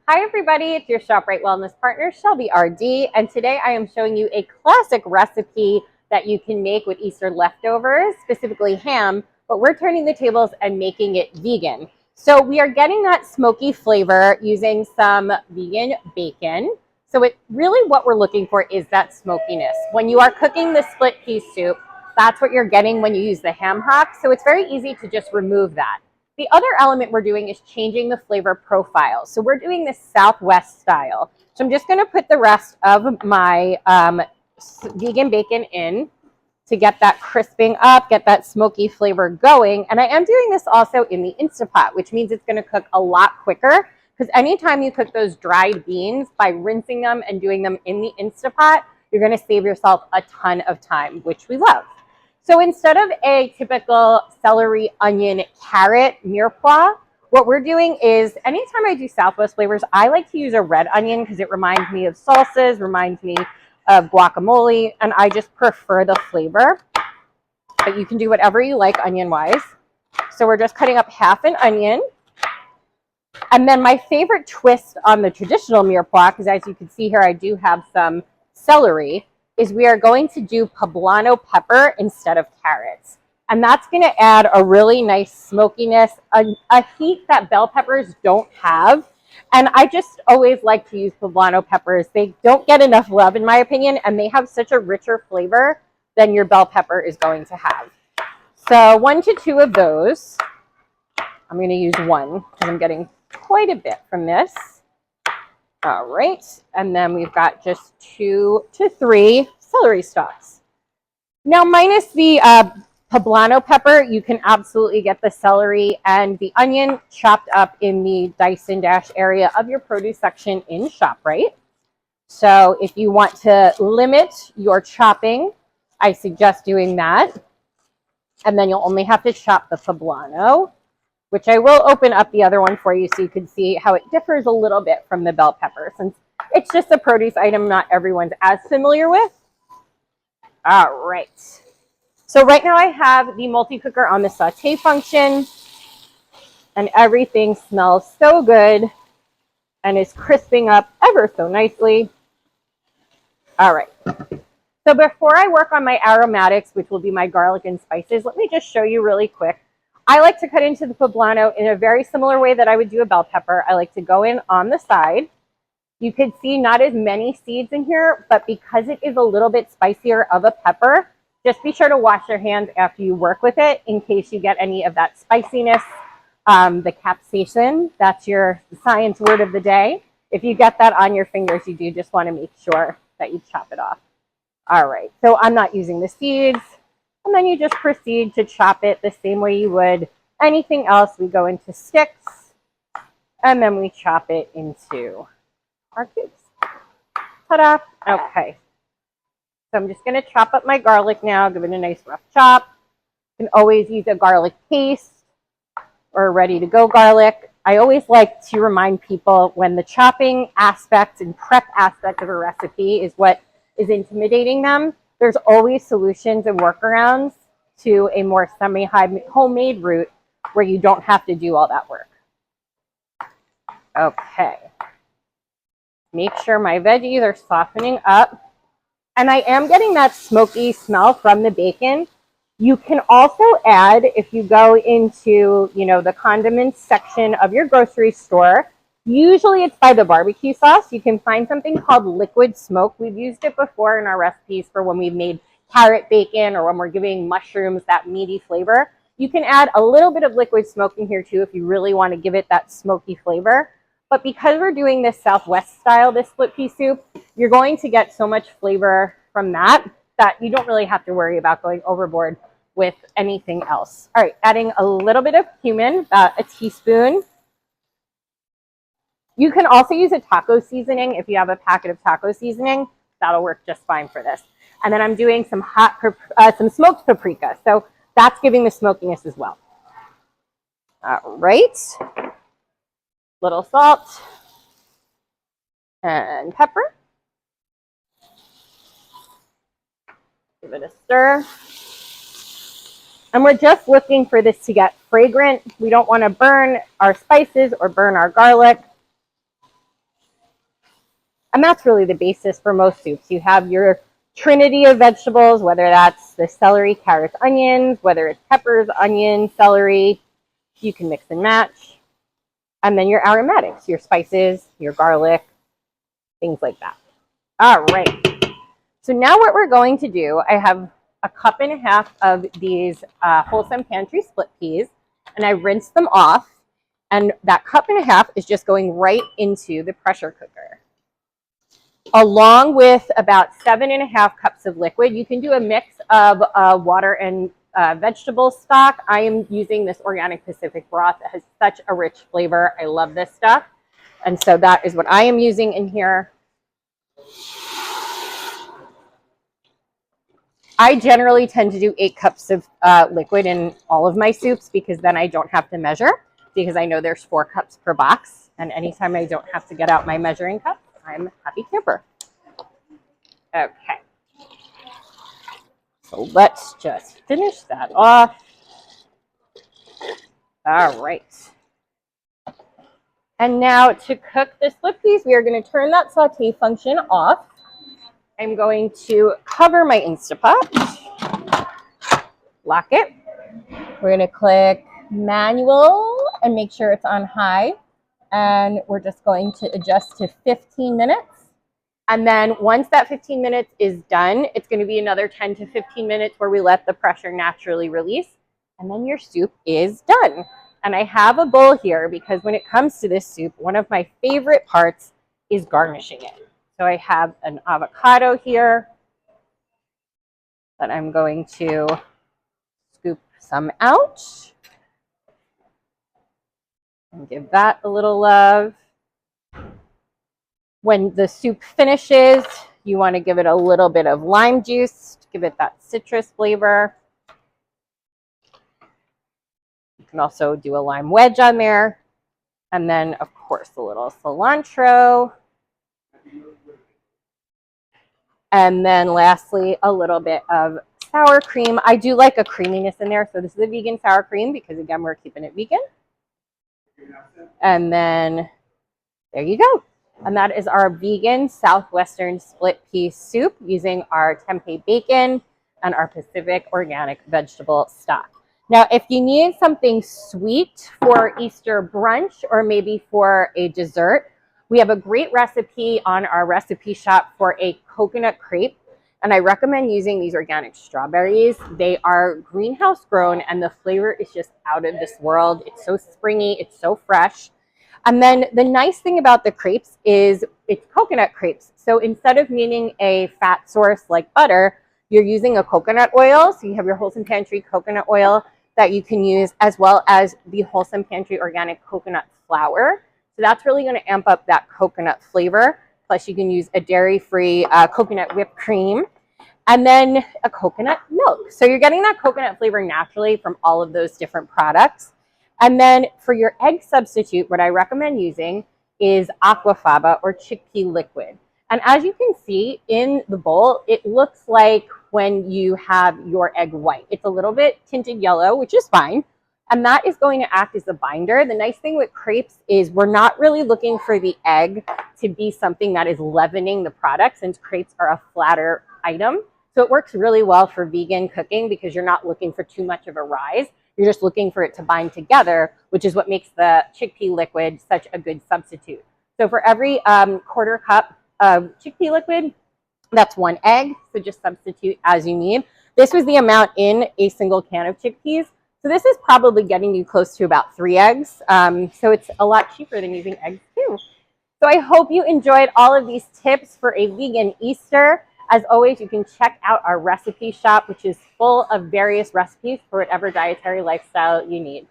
Hi everybody, it's your ShopRite Wellness partner, Shelbi RD, and today I am showing you a classic recipe that you can make with Easter leftovers, specifically ham, but we're turning the tables and making it vegan. So we are getting that smoky flavor using some vegan bacon. So what we're looking for is that smokiness. When you are cooking the split pea soup, that's what you're getting when you use the ham hock. So it's very easy to just remove that. The other element we're doing is changing the flavor profile. So we're doing this Southwest style. So I'm just going to put the rest of my vegan bacon in to get that crisping up, get that smoky flavor going. And I am doing this also in the Instapot, which means it's going to cook a lot quicker, because anytime you cook those dried beans, by rinsing them and doing them in the Instapot, you're going to save yourself a ton of time, which we love. So instead of a typical celery, onion, carrot mirepoix, what we're doing is anytime I do Southwest flavors, I like to use a red onion because it reminds me of salsas, reminds me of guacamole, and I just prefer the flavor. But you can do whatever you like onion-wise. So we're just cutting up half an onion. And then my favorite twist on the traditional mirepoix, because as you can see here, I do have some celery, is we are going to do poblano pepper instead of carrots. And that's going to add a really nice smokiness, a heat that bell peppers don't have. And I just always like to use poblano peppers. They don't get enough love, in my opinion, and they have such a richer flavor than your bell pepper is going to have. So 1 to 2 of those. I'm going to use 1 because I'm getting quite a bit from this. All right, and then we've got just 2 to 3 celery stalks. Now, minus the poblano pepper, you can absolutely get the celery and the onion chopped up in the dice and dash area of your produce section in ShopRite. So if you want to limit your chopping, I suggest doing that. And then you'll only have to chop the poblano, which I will open up the other one for you so you can see how it differs a little bit from the bell pepper, since it's just a produce item not everyone's as familiar with. All right. So right now I have the multi-cooker on the saute function, and everything smells so good and is crisping up ever so nicely. All right. So before I work on my aromatics, which will be my garlic and spices, let me just show you really quick. I like to cut into the poblano in a very similar way that I would do a bell pepper. I like to go in on the side. You can see not as many seeds in here, but because it is a little bit spicier of a pepper, just be sure to wash your hands after you work with it in case you get any of that spiciness, the capsaicin. That's your science word of the day. If you get that on your fingers, you do just want to make sure that you chop it off. All right, so I'm not using the seeds. And then you just proceed to chop it the same way you would anything else. We go into sticks, and then we chop it into our cubes. Ta-da! Okay. So I'm just going to chop up my garlic now, give it a nice rough chop. You can always use a garlic paste or ready-to-go garlic. I always like to remind people when the chopping aspect and prep aspect of a recipe is what is intimidating them, there's always solutions and workarounds to a more semi-homemade route where you don't have to do all that work. Okay. Make sure my veggies are softening up. And I am getting that smoky smell from the bacon. You can also add, if you go into, the condiments section of your grocery store, usually it's by the barbecue sauce. You can find something called liquid smoke. We've used it before in our recipes for when we've made carrot bacon or when we're giving mushrooms that meaty flavor. You can add a little bit of liquid smoke in here too if you really want to give it that smoky flavor. But because we're doing this Southwest style, this split pea soup, you're going to get so much flavor from that you don't really have to worry about going overboard with anything else. All right, adding a little bit of cumin, about a teaspoon. You can also use a taco seasoning. If you have a packet of taco seasoning, that'll work just fine for this. And then I'm doing some some smoked paprika. So that's giving the smokiness as well. All right. Little salt and pepper. Give it a stir. And we're just looking for this to get fragrant. We don't want to burn our spices or burn our garlic. And that's really the basis for most soups. You have your trinity of vegetables, whether that's the celery, carrots, onions, whether it's peppers, onions, celery, you can mix and match. And then your aromatics, your spices, your garlic, things like that. All right. So now what we're going to do, I have a cup and a half of these wholesome pantry split peas, and I rinsed them off. And that cup and a half is just going right into the pressure cooker, along with about 7.5 cups of liquid. You can do a mix of water and vegetable stock. I am using this organic Pacific broth. It has such a rich flavor. I love this stuff. And so that is what I am using in here. I generally tend to do 8 cups of liquid in all of my soups because then I don't have to measure, because I know there's 4 cups per box. And anytime I don't have to get out my measuring cup, I'm a happy camper. Okay. So let's just finish that off. All right. And now to cook the split peas, we are going to turn that saute function off. I'm going to cover my Instapot, lock it. We're going to click manual and make sure it's on high. And we're just going to adjust to 15 minutes. And then once that 15 minutes is done, it's going to be another 10 to 15 minutes where we let the pressure naturally release. And then your soup is done. And I have a bowl here because when it comes to this soup, one of my favorite parts is garnishing it. So I have an avocado here that I'm going to scoop some out and give that a little love. When the soup finishes, you want to give it a little bit of lime juice to give it that citrus flavor. You can also do a lime wedge on there. And then, of course, a little cilantro. And then lastly, a little bit of sour cream. I do like a creaminess in there. So this is a vegan sour cream because, again, we're keeping it vegan. And then there you go. And that is our vegan Southwestern split pea soup using our tempeh bacon and our Pacific organic vegetable stock. Now, if you need something sweet for Easter brunch or maybe for a dessert, we have a great recipe on our recipe shop for a coconut crepe. And I recommend using these organic strawberries. They are greenhouse grown and the flavor is just out of this world. It's so springy, it's so fresh. And then the nice thing about the crepes is it's coconut crepes. So instead of needing a fat source like butter, you're using a coconut oil. So you have your Wholesome Pantry coconut oil that you can use, as well as the Wholesome Pantry organic coconut flour. So that's really going to amp up that coconut flavor. Plus you can use a dairy-free coconut whipped cream and then a coconut milk. So you're getting that coconut flavor naturally from all of those different products. And then for your egg substitute, what I recommend using is aquafaba or chickpea liquid. And as you can see in the bowl, it looks like when you have your egg white. It's a little bit tinted yellow, which is fine. And that is going to act as a binder. The nice thing with crepes is we're not really looking for the egg to be something that is leavening the product, since crepes are a flatter item. So it works really well for vegan cooking because you're not looking for too much of a rise. You're just looking for it to bind together, which is what makes the chickpea liquid such a good substitute. So for every quarter cup of chickpea liquid, that's 1 egg. So just substitute as you need. This was the amount in a single can of chickpeas. So this is probably getting you close to about 3 eggs. So it's a lot cheaper than using eggs too. So I hope you enjoyed all of these tips for a vegan Easter. As always, you can check out our recipe shop, which is full of various recipes for whatever dietary lifestyle you need.